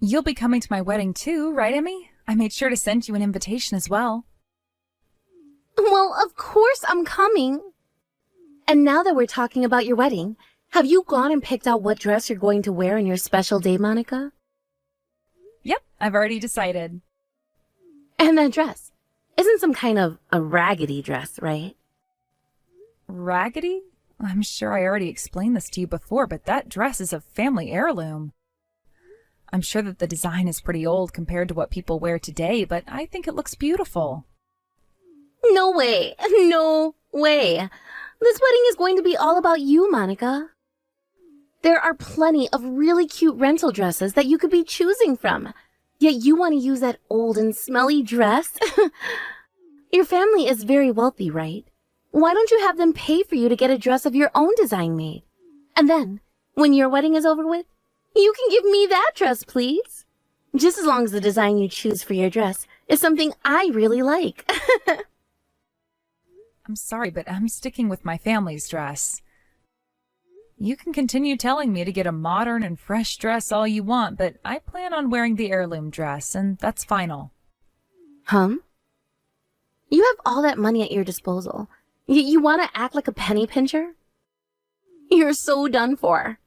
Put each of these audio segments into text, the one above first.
You'll be coming to my wedding too, right, Emmy? I made sure to send you an invitation as well. Well, of course I'm coming. And now that we're talking about your wedding, have you gone and picked out what dress you're going to wear on your special day, Monica? Yep, I've already decided. And that dress isn't some kind of a raggedy dress, right? Raggedy? I'm sure I already explained this to you before, but that dress is a family heirloom. I'm sure that the design is pretty old compared to what people wear today, but I think it looks beautiful. No way. No way. This wedding is going to be all about you, Monica. There are plenty of really cute rental dresses that you could be choosing from. Yet you want to use that old and smelly dress? Your family is very wealthy, right? Why don't you have them pay for you to get a dress of your own design made? And then, when your wedding is over with, you can give me that dress, please. Just as long as the design you choose for your dress is something I really like. I'm sorry, but I'm sticking with my family's dress. You can continue telling me to get a modern and fresh dress all you want, but I plan on wearing the heirloom dress, and that's final. You have all that money at your disposal. You want to act like a penny pincher? You're so done for.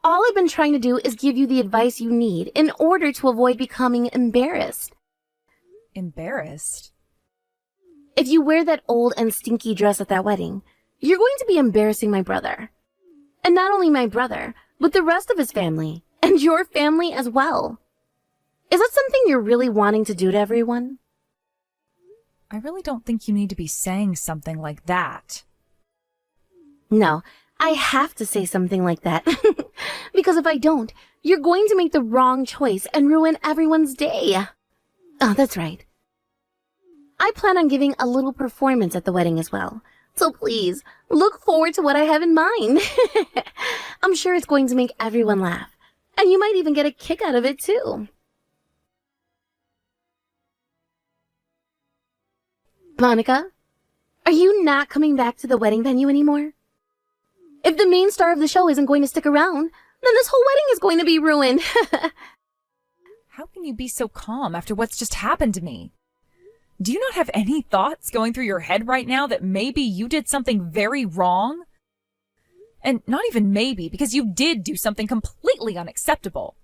All I've been trying to do is give you the advice you need in order to avoid becoming embarrassed. Embarrassed? If you wear that old and stinky dress at that wedding, you're going to be embarrassing my brother. And not only my brother, but the rest of his family, and your family as well. Is that something you're really wanting to do to everyone? I really don't think you need to be saying something like that. No, I have to say something like that. Because if I don't, you're going to make the wrong choice and ruin everyone's day. Oh, that's right. I plan on giving a little performance at the wedding as well. So please, look forward to what I have in mind. I'm sure it's going to make everyone laugh. And you might even get a kick out of it too. Monica, are you not coming back to the wedding venue anymore? If the main star of the show isn't going to stick around, then this whole wedding is going to be ruined. How can you be so calm after what's just happened to me? Do you not have any thoughts going through your head right now that maybe you did something very wrong? And not even maybe, because you did do something completely unacceptable.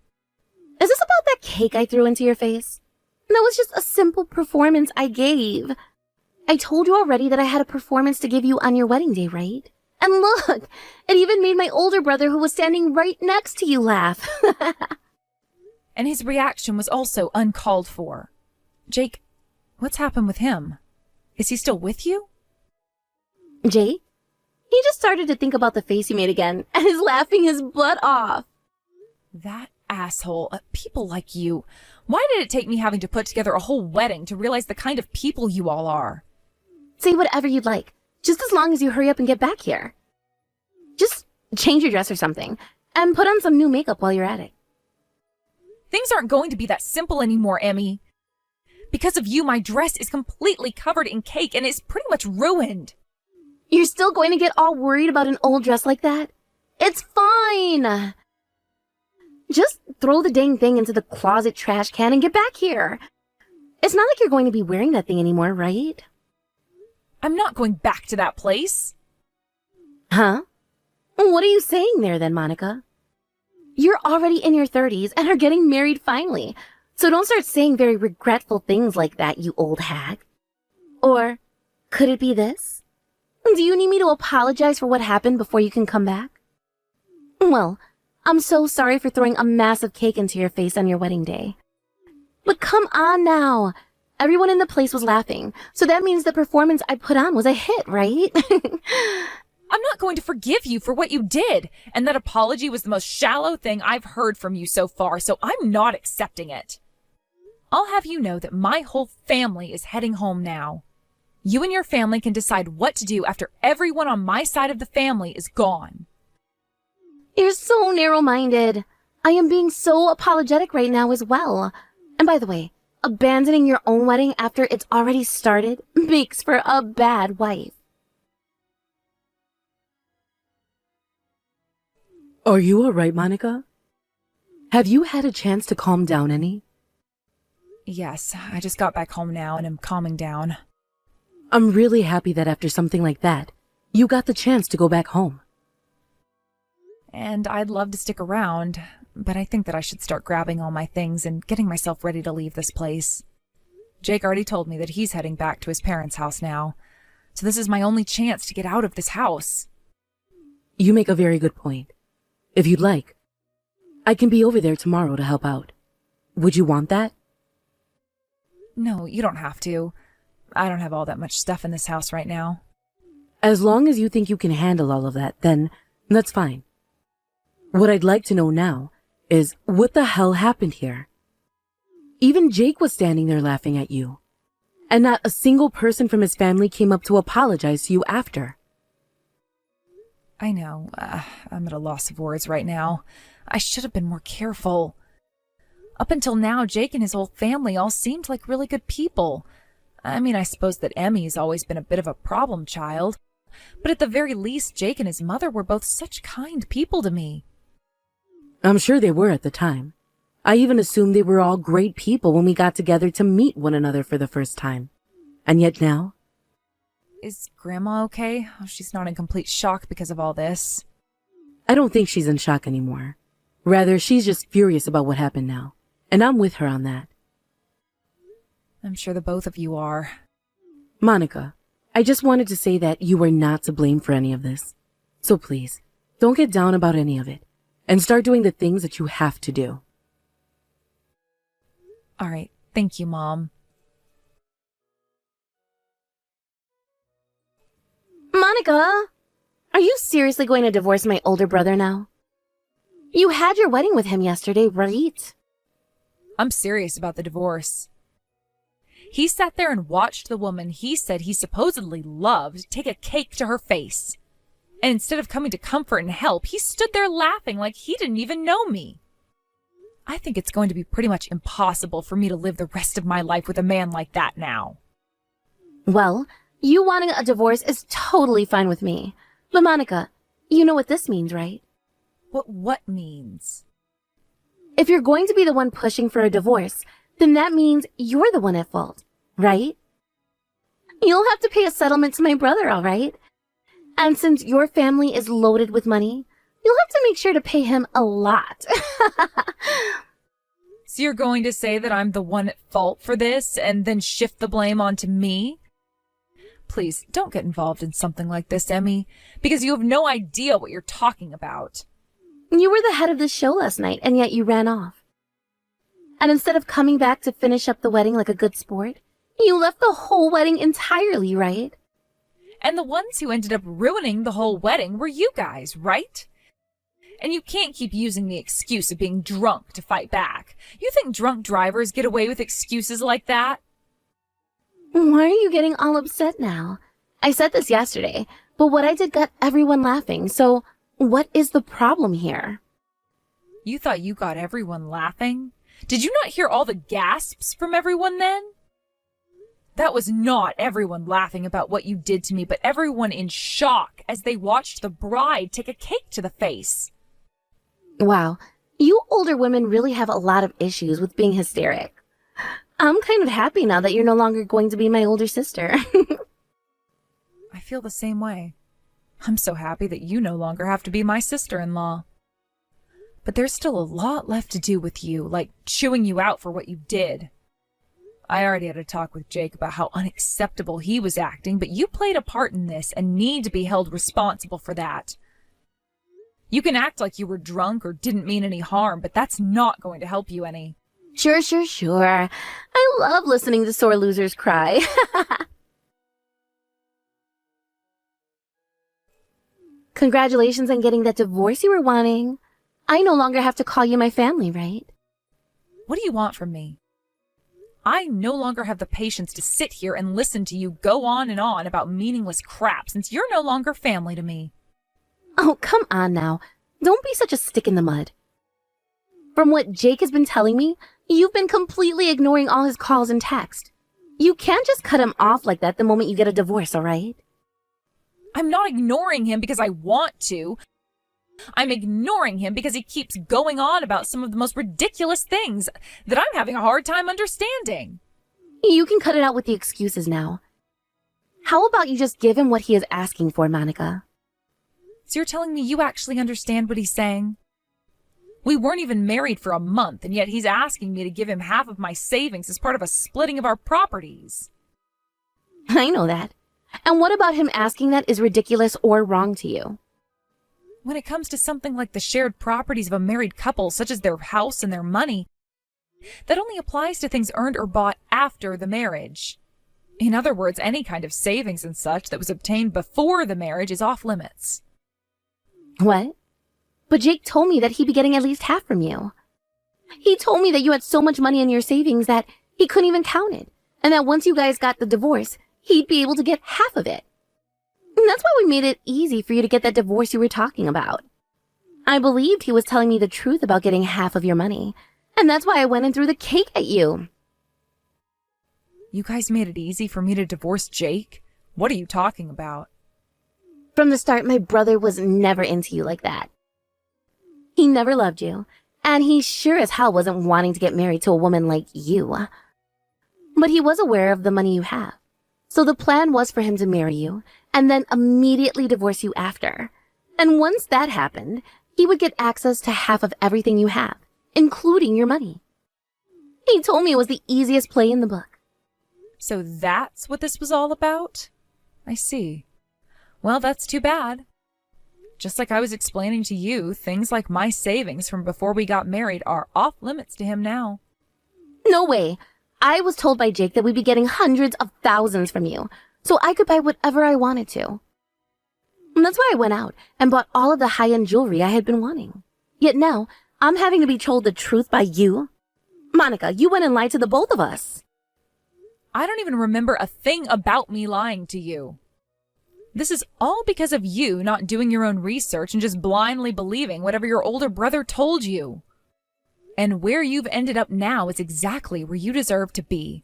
Is this about that cake I threw into your face? That was just a simple performance I gave. I told you already that I had a performance to give you on your wedding day, right? And look, it even made my older brother who was standing right next to you laugh. And his reaction was also uncalled for. Jake, what's happened with him? Is he still with you? Jake? He just started to think about the face you made again and is laughing his butt off. That asshole. People like you. Why did it take me having to put together a whole wedding to realize the kind of people you all are? Say whatever you'd like, just as long as you hurry up and get back here. Just change your dress or something, and put on some new makeup while you're at it. Things aren't going to be that simple anymore, Emmy. Because of you, my dress is completely covered in cake and it's pretty much ruined. You're still going to get all worried about an old dress like that? It's fine. Just throw the dang thing into the closet trash can and get back here. It's not like you're going to be wearing that thing anymore, right? I'm not going back to that place. Huh? What are you saying there then, Monica? You're already in your 30s and are getting married finally, so don't start saying very regretful things like that, you old hag. Or could it be this? Do you need me to apologize for what happened before you can come back? Well, I'm so sorry for throwing a massive cake into your face on your wedding day. But come on now. Everyone in the place was laughing, so that means the performance I put on was a hit, right? I'm not going to forgive you for what you did, and that apology was the most shallow thing I've heard from you so far, so I'm not accepting it. I'll have you know that my whole family is heading home now. You and your family can decide what to do after everyone on my side of the family is gone. You're so narrow-minded. I am being so apologetic right now as well. And by the way, abandoning your own wedding after it's already started makes for a bad wife. Are you all right, Monica? Have you had a chance to calm down any? Yes, I just got back home now and am calming down. I'm really happy that after something like that, you got the chance to go back home. And I'd love to stick around, but I think that I should start grabbing all my things and getting myself ready to leave this place. Jake already told me that he's heading back to his parents' house now, so this is my only chance to get out of this house. You make a very good point. If you'd like, I can be over there tomorrow to help out. Would you want that? No, you don't have to. I don't have all that much stuff in this house right now. As long as you think you can handle all of that, then that's fine. What I'd like to know now is what the hell happened here? Even Jake was standing there laughing at you, and not a single person from his family came up to apologize to you after. I know. I'm at a loss of words right now. I should have been more careful. Up until now, Jake and his whole family all seemed like really good people. I mean, I suppose that Emmy's always been a bit of a problem child, but at the very least, Jake and his mother were both such kind people to me. I'm sure they were at the time. I even assumed they were all great people when we got together to meet one another for the first time. And yet now? Is Grandma okay? Oh, she's not in complete shock because of all this. I don't think she's in shock anymore. Rather, she's just furious about what happened now. And I'm with her on that. I'm sure the both of you are. Monica, I just wanted to say that you were not to blame for any of this. So please, don't get down about any of it. And start doing the things that you have to do. All right. Thank you, Mom. Monica, are you seriously going to divorce my older brother now? You had your wedding with him yesterday, right? I'm serious about the divorce. He sat there and watched the woman he said he supposedly loved take a cake to her face. And instead of coming to comfort and help, he stood there laughing like he didn't even know me. I think it's going to be pretty much impossible for me to live the rest of my life with a man like that now. Well, you wanting a divorce is totally fine with me. But Monica, you know what this means, right? What means? If you're going to be the one pushing for a divorce, then that means you're the one at fault, right? You'll have to pay a settlement to my brother, all right? And since your family is loaded with money, you'll have to make sure to pay him a lot. So you're going to say that I'm the one at fault for this and then shift the blame onto me? Please, don't get involved in something like this, Emmy, because you have no idea what you're talking about. You were the head of the show last night, and yet you ran off. And instead of coming back to finish up the wedding like a good sport, you left the whole wedding entirely, right? And the ones who ended up ruining the whole wedding were you guys, right? And you can't keep using the excuse of being drunk to fight back. You think drunk drivers get away with excuses like that? Why are you getting all upset now? I said this yesterday, but what I did got everyone laughing, so what is the problem here? You thought you got everyone laughing? Did you not hear all the gasps from everyone then? That was not everyone laughing about what you did to me, but everyone in shock as they watched the bride take a cake to the face. Wow, you older women really have a lot of issues with being hysteric. I'm kind of happy now that you're no longer going to be my older sister. I feel the same way. I'm so happy that you no longer have to be my sister-in-law. But there's still a lot left to do with you, like chewing you out for what you did. I already had a talk with Jake about how unacceptable he was acting, but you played a part in this and need to be held responsible for that. You can act like you were drunk or didn't mean any harm, but that's not going to help you any. Sure. I love listening to sore losers cry. Congratulations on getting that divorce you were wanting. I no longer have to call you my family, right? What do you want from me? I no longer have the patience to sit here and listen to you go on and on about meaningless crap since you're no longer family to me. Oh, come on now. Don't be such a stick in the mud. From what Jake has been telling me, you've been completely ignoring all his calls and texts. You can't just cut him off like that the moment you get a divorce, all right? I'm not ignoring him because I want to. I'm ignoring him because he keeps going on about some of the most ridiculous things that I'm having a hard time understanding. You can cut it out with the excuses now. How about you just give him what he is asking for, Monica? So you're telling me you actually understand what he's saying? We weren't even married for a month, and yet he's asking me to give him half of my savings as part of a splitting of our properties. I know that. And what about him asking that is ridiculous or wrong to you? When it comes to something like the shared properties of a married couple, such as their house and their money, that only applies to things earned or bought after the marriage. In other words, any kind of savings and such that was obtained before the marriage is off limits. What? But Jake told me that he'd be getting at least half from you. He told me that you had so much money in your savings that he couldn't even count it, and that once you guys got the divorce, he'd be able to get half of it. And that's why we made it easy for you to get that divorce you were talking about. I believed he was telling me the truth about getting half of your money, and that's why I went and threw the cake at you. You guys made it easy for me to divorce Jake? What are you talking about? From the start, my brother was never into you like that. He never loved you, and he sure as hell wasn't wanting to get married to a woman like you. But he was aware of the money you have. So the plan was for him to marry you, and then immediately divorce you after. And once that happened, he would get access to half of everything you have, including your money. He told me it was the easiest play in the book. So that's what this was all about? I see. Well, that's too bad. Just like I was explaining to you, things like my savings from before we got married are off limits to him now. No way. I was told by Jake that we'd be getting hundreds of thousands from you, so I could buy whatever I wanted to. And that's why I went out and bought all of the high-end jewelry I had been wanting. Yet now, I'm having to be told the truth by you? Monica, you went and lied to the both of us. I don't even remember a thing about me lying to you. This is all because of you not doing your own research and just blindly believing whatever your older brother told you. And where you've ended up now is exactly where you deserve to be.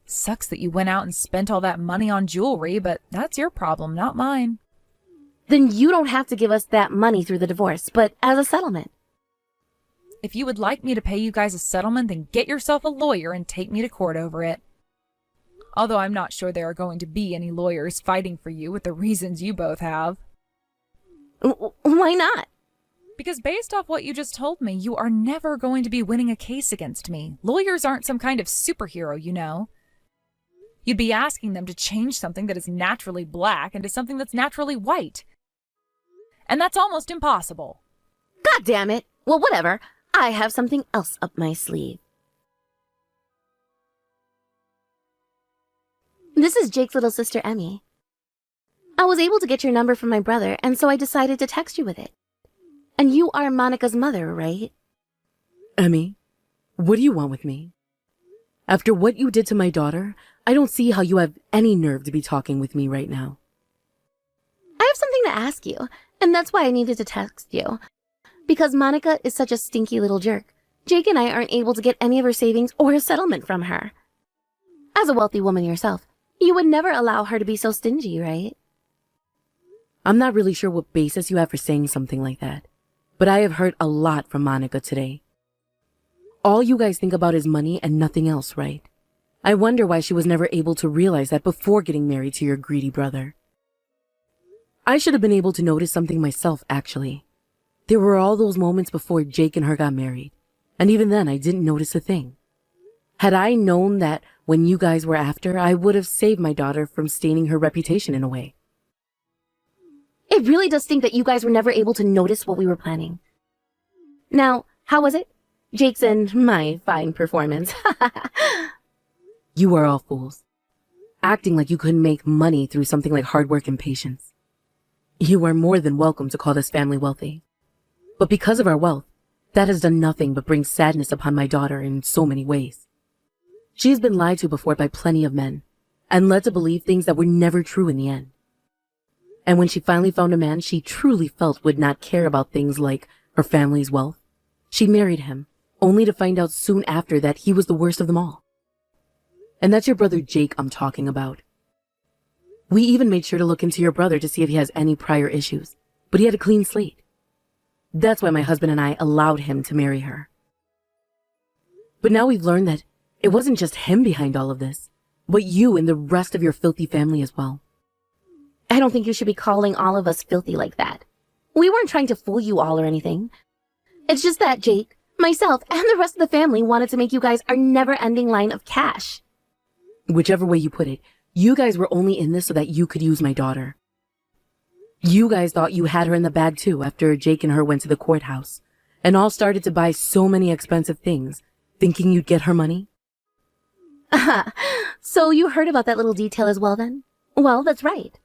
Sucks that you went out and spent all that money on jewelry, but that's your problem, not mine. Then you don't have to give us that money through the divorce, but as a settlement. If you would like me to pay you guys a settlement, then get yourself a lawyer and take me to court over it. Although I'm not sure there are going to be any lawyers fighting for you with the reasons you both have. Why not? Because based off what you just told me, you are never going to be winning a case against me. Lawyers aren't some kind of superhero, you know. You'd be asking them to change something that is naturally black into something that's naturally white. And that's almost impossible. God damn it. Well, whatever. I have something else up my sleeve. This is Jake's little sister, Emmy. I was able to get your number from my brother, and so I decided to text you with it. And you are Monica's mother, right? Emmy, what do you want with me? After what you did to my daughter, I don't see how you have any nerve to be talking with me right now. I have something to ask you, and that's why I needed to text you. Because Monica is such a stinky little jerk. Jake and I aren't able to get any of her savings or a settlement from her. As a wealthy woman yourself, you would never allow her to be so stingy, right? I'm not really sure what basis you have for saying something like that, but I have heard a lot from Monica today. All you guys think about is money and nothing else, right? I wonder why she was never able to realize that before getting married to your greedy brother. I should have been able to notice something myself, actually. There were all those moments before Jake and her got married, and even then I didn't notice a thing. Had I known that when you guys were after, I would have saved my daughter from staining her reputation in a way. It really does stink that you guys were never able to notice what we were planning. Now, how was it? Jake's and my fine performance. You are all fools, acting like you couldn't make money through something like hard work and patience. You are more than welcome to call this family wealthy. But because of our wealth, that has done nothing but bring sadness upon my daughter in so many ways. She has been lied to before by plenty of men, and led to believe things that were never true in the end. And when she finally found a man she truly felt would not care about things like her family's wealth, she married him, only to find out soon after that he was the worst of them all. And that's your brother Jake I'm talking about. We even made sure to look into your brother to see if he has any prior issues, but he had a clean slate. That's why my husband and I allowed him to marry her. But now we've learned that it wasn't just him behind all of this, but you and the rest of your filthy family as well. I don't think you should be calling all of us filthy like that. We weren't trying to fool you all or anything. It's just that Jake, myself, and the rest of the family wanted to make you guys our never-ending line of cash. Whichever way you put it, you guys were only in this so that you could use my daughter. You guys thought you had her in the bag too after Jake and her went to the courthouse and all started to buy so many expensive things, thinking you'd get her money. So you heard about that little detail as well then? Well, that's right.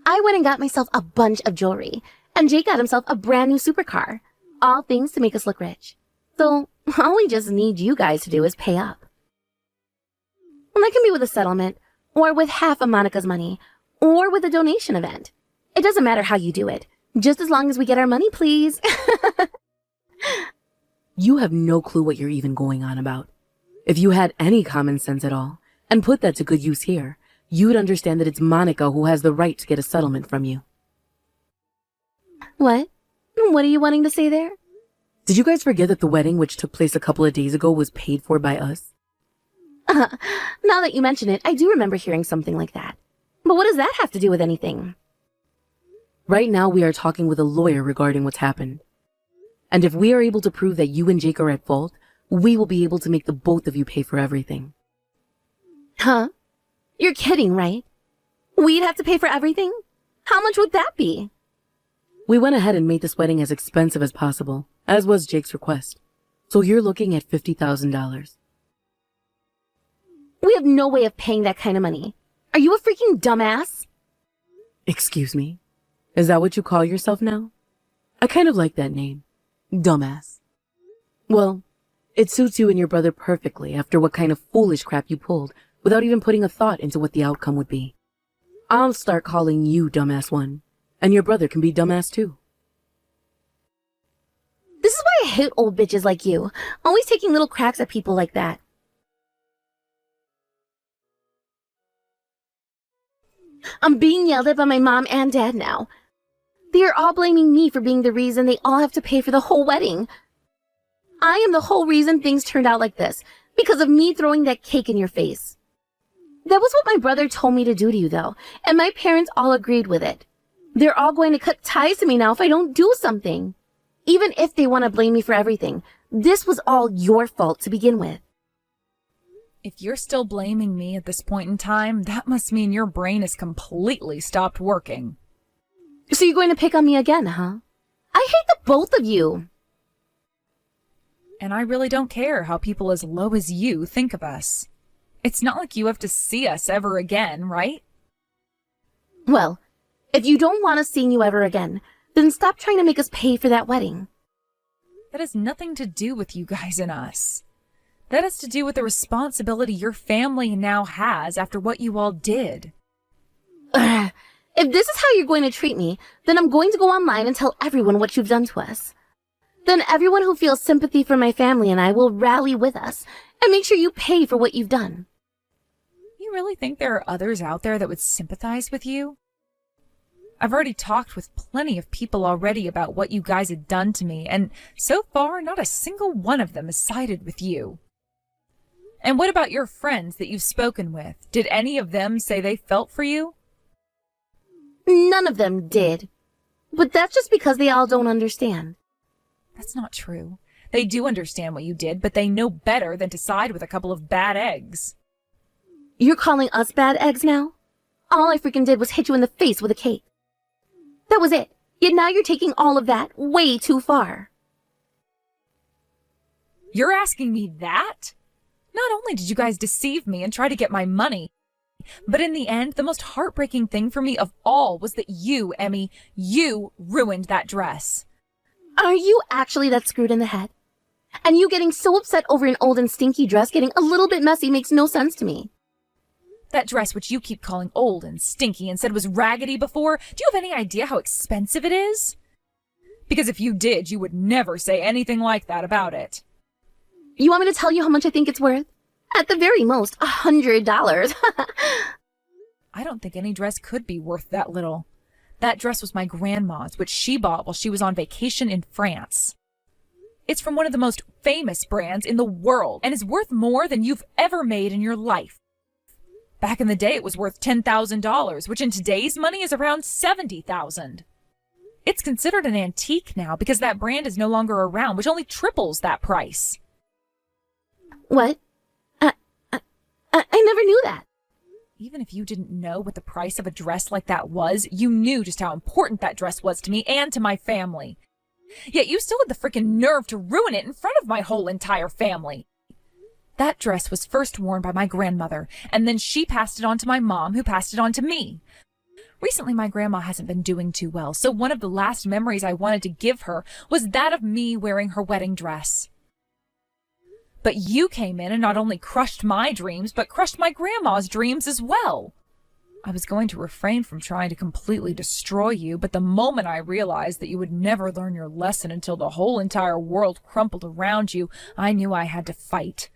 I went and got myself a bunch of jewelry, and Jake got himself a brand new supercar. All things to make us look rich. So all we just need you guys to do is pay up. And that can be with a settlement, or with half of Monica's money, or with a donation event. It doesn't matter how you do it, just as long as we get our money, please. You have no clue what you're even going on about. If you had any common sense at all, and put that to good use here, you'd understand that it's Monica who has the right to get a settlement from you. What? What are you wanting to say there? Did you guys forget that the wedding, which took place a couple of days ago, was paid for by us? Now that you mention it, I do remember hearing something like that. But what does that have to do with anything? Right now, we are talking with a lawyer regarding what's happened. And if we are able to prove that you and Jake are at fault, we will be able to make the both of you pay for everything. Huh? You're kidding, right? We'd have to pay for everything? How much would that be? We went ahead and made this wedding as expensive as possible, as was Jake's request. So you're looking at $50,000. We have no way of paying that kind of money. Are you a freaking dumbass? Excuse me? Is that what you call yourself now? I kind of like that name. Dumbass. Well, it suits you and your brother perfectly after what kind of foolish crap you pulled without even putting a thought into what the outcome would be. I'll start calling you Dumbass 1, and your brother can be Dumbass 2. This is why I hate old bitches like you, always taking little cracks at people like that. I'm being yelled at by my mom and dad now. They are all blaming me for being the reason they all have to pay for the whole wedding. I am the whole reason things turned out like this, because of me throwing that cake in your face. That was what my brother told me to do to you, though, and my parents all agreed with it. They're all going to cut ties to me now if I don't do something. Even if they want to blame me for everything, this was all your fault to begin with. If you're still blaming me at this point in time, that must mean your brain has completely stopped working. So you're going to pick on me again, huh? I hate the both of you. And I really don't care how people as low as you think of us. It's not like you have to see us ever again, right? Well, if you don't want us seeing you ever again, then stop trying to make us pay for that wedding. That has nothing to do with you guys and us. That has to do with the responsibility your family now has after what you all did. Ugh. If this is how you're going to treat me, then I'm going to go online and tell everyone what you've done to us. Then everyone who feels sympathy for my family and I will rally with us and make sure you pay for what you've done. You really think there are others out there that would sympathize with you? I've already talked with plenty of people already about what you guys had done to me, and so far, not a single one of them has sided with you. And what about your friends that you've spoken with? Did any of them say they felt for you? None of them did. But that's just because they all don't understand. That's not true. They do understand what you did, but they know better than to side with a couple of bad eggs. You're calling us bad eggs now? All I freaking did was hit you in the face with a cake. That was it. Yet now you're taking all of that way too far. You're asking me that? Not only did you guys deceive me and try to get my money, but in the end, the most heartbreaking thing for me of all was that you, Emmy, you ruined that dress. Are you actually that screwed in the head? And you getting so upset over an old and stinky dress getting a little bit messy makes no sense to me. That dress which you keep calling old and stinky and said was raggedy before, do you have any idea how expensive it is? Because if you did, you would never say anything like that about it. You want me to tell you how much I think it's worth? At the very most, $100. I don't think any dress could be worth that little. That dress was my grandma's, which she bought while she was on vacation in France. It's from one of the most famous brands in the world and is worth more than you've ever made in your life. Back in the day, it was worth $10,000, which in today's money is around $70,000. It's considered an antique now because that brand is no longer around, which only triples that price. What? I never knew that. Even if you didn't know what the price of a dress like that was, you knew just how important that dress was to me and to my family. Yet you still had the freaking nerve to ruin it in front of my whole entire family. That dress was first worn by my grandmother, and then she passed it on to my mom, who passed it on to me. Recently, my grandma hasn't been doing too well, so one of the last memories I wanted to give her was that of me wearing her wedding dress. But you came in and not only crushed my dreams, but crushed my grandma's dreams as well. I was going to refrain from trying to completely destroy you, but the moment I realized that you would never learn your lesson until the whole entire world crumpled around you, I knew I had to fight.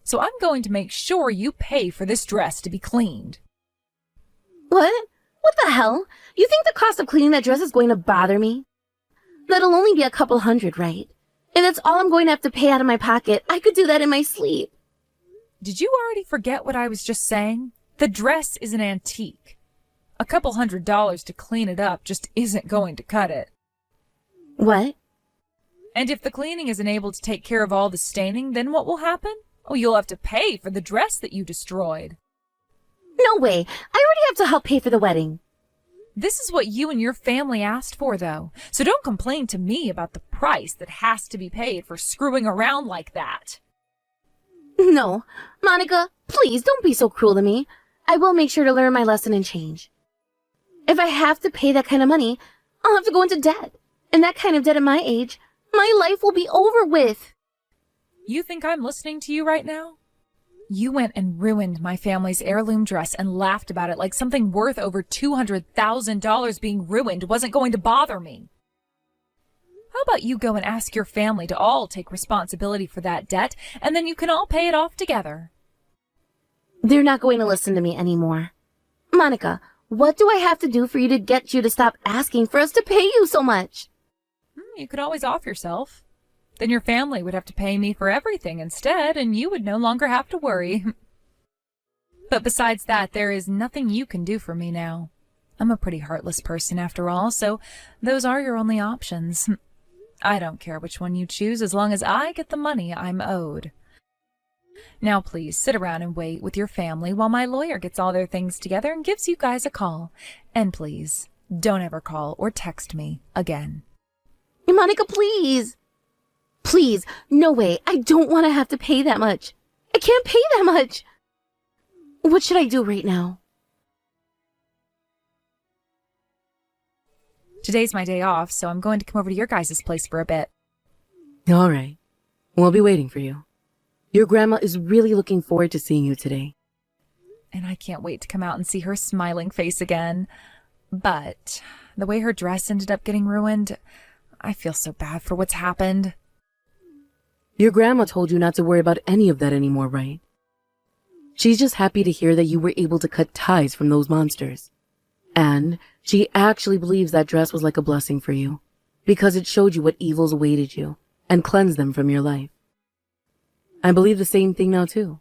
So I'm going to make sure you pay for this dress to be cleaned. What? What the hell? You think the cost of cleaning that dress is going to bother me? That'll only be a couple hundred, right? If that's all I'm going to have to pay out of my pocket, I could do that in my sleep. Did you already forget what I was just saying? The dress is an antique. A couple $100 to clean it up just isn't going to cut it. What? And if the cleaning isn't able to take care of all the staining, then what will happen? Oh, you'll have to pay for the dress that you destroyed. No way. I already have to help pay for the wedding. This is what you and your family asked for, though. So don't complain to me about the price that has to be paid for screwing around like that. No. Monica, please don't be so cruel to me. I will make sure to learn my lesson and change. If I have to pay that kind of money, I'll have to go into debt. And that kind of debt at my age, my life will be over with. You think I'm listening to you right now? You went and ruined my family's heirloom dress and laughed about it like something worth over $200,000 being ruined wasn't going to bother me. How about you go and ask your family to all take responsibility for that debt, and then you can all pay it off together? They're not going to listen to me anymore. Monica, what do I have to do for you to get you to stop asking for us to pay you so much? You could always off yourself. Then your family would have to pay me for everything instead, and you would no longer have to worry. But besides that, there is nothing you can do for me now. I'm a pretty heartless person after all, so those are your only options. I don't care which one you choose as long as I get the money I'm owed. Now please sit around and wait with your family while my lawyer gets all their things together and gives you guys a call. And please, don't ever call or text me again. Monica, please. Please, no way. I don't want to have to pay that much. I can't pay that much. What should I do right now? Today's my day off, so I'm going to come over to your guys' place for a bit. All right. We'll be waiting for you. Your grandma is really looking forward to seeing you today. And I can't wait to come out and see her smiling face again. But the way her dress ended up getting ruined, I feel so bad for what's happened. Your grandma told you not to worry about any of that anymore, right? She's just happy to hear that you were able to cut ties from those monsters. And she actually believes that dress was like a blessing for you, because it showed you what evils awaited you and cleansed them from your life. I believe the same thing now too.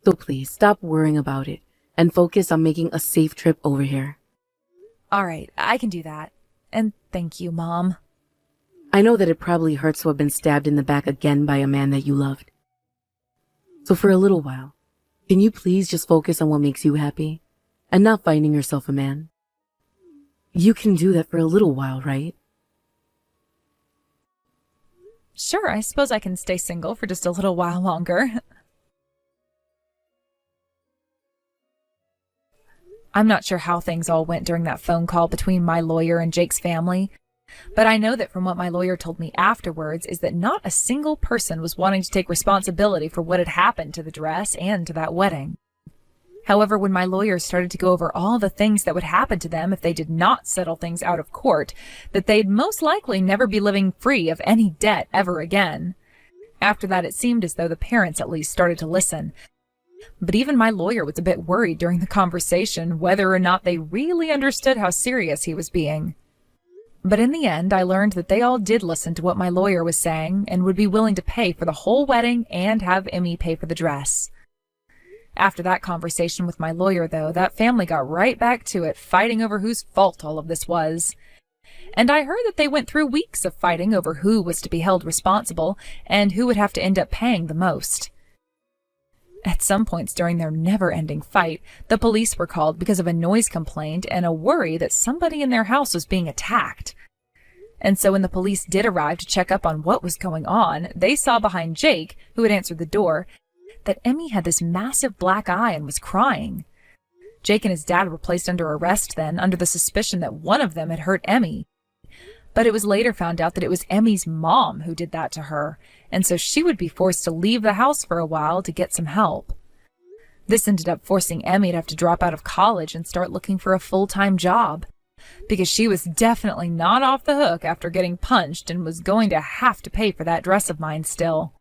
So please stop worrying about it and focus on making a safe trip over here. All right, I can do that. And thank you, Mom. I know that it probably hurts to have been stabbed in the back again by a man that you loved. So for a little while, can you please just focus on what makes you happy and not finding yourself a man? You can do that for a little while, right? Sure, I suppose I can stay single for just a little while longer. I'm not sure how things all went during that phone call between my lawyer and Jake's family. But I know that from what my lawyer told me afterwards is that not a single person was wanting to take responsibility for what had happened to the dress and to that wedding. However, when my lawyer started to go over all the things that would happen to them if they did not settle things out of court, that they'd most likely never be living free of any debt ever again. After that, it seemed as though the parents at least started to listen. But even my lawyer was a bit worried during the conversation whether or not they really understood how serious he was being. But in the end, I learned that they all did listen to what my lawyer was saying and would be willing to pay for the whole wedding and have Emmy pay for the dress. After that conversation with my lawyer, though, that family got right back to it, fighting over whose fault all of this was. And I heard that they went through weeks of fighting over who was to be held responsible and who would have to end up paying the most. At some points during their never-ending fight, the police were called because of a noise complaint and a worry that somebody in their house was being attacked. And so when the police did arrive to check up on what was going on, they saw behind Jake, who had answered the door, that Emmy had this massive black eye and was crying. Jake and his dad were placed under arrest then, under the suspicion that one of them had hurt Emmy. But it was later found out that it was Emmy's mom who did that to her, and so she would be forced to leave the house for a while to get some help. This ended up forcing Emmy to have to drop out of college and start looking for a full-time job, because she was definitely not off the hook after getting punched and was going to have to pay for that dress of mine still.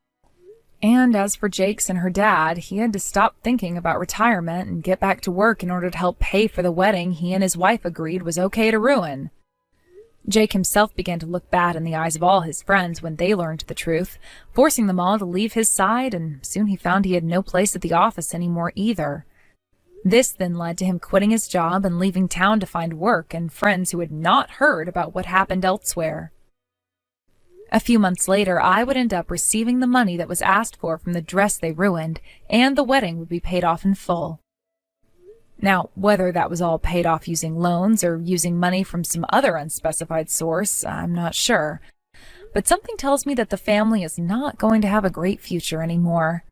And as for Jake's and her dad, he had to stop thinking about retirement and get back to work in order to help pay for the wedding he and his wife agreed was okay to ruin. Jake himself began to look bad in the eyes of all his friends when they learned the truth, forcing them all to leave his side, and soon he found he had no place at the office anymore either. This then led to him quitting his job and leaving town to find work and friends who had not heard about what happened elsewhere. A few months later, I would end up receiving the money that was asked for from the dress they ruined, and the wedding would be paid off in full. Now, whether that was all paid off using loans or using money from some other unspecified source, I'm not sure. But something tells me that the family is not going to have a great future anymore.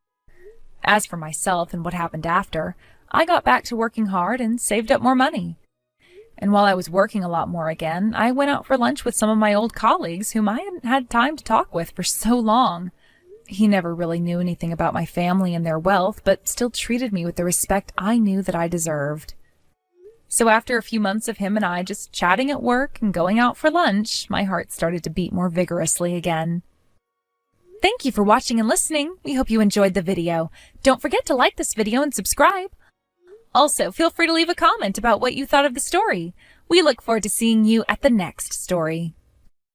As for myself and what happened after, I got back to working hard and saved up more money. And while I was working a lot more again, I went out for lunch with some of my old colleagues whom I hadn't had time to talk with for so long. He never really knew anything about my family and their wealth, but still treated me with the respect I knew that I deserved. So after a few months of him and I just chatting at work and going out for lunch, my heart started to beat more vigorously again. Thank you for watching and listening. We hope you enjoyed the video. Don't forget to like this video and subscribe. Also, feel free to leave a comment about what you thought of the story. We look forward to seeing you at the next story.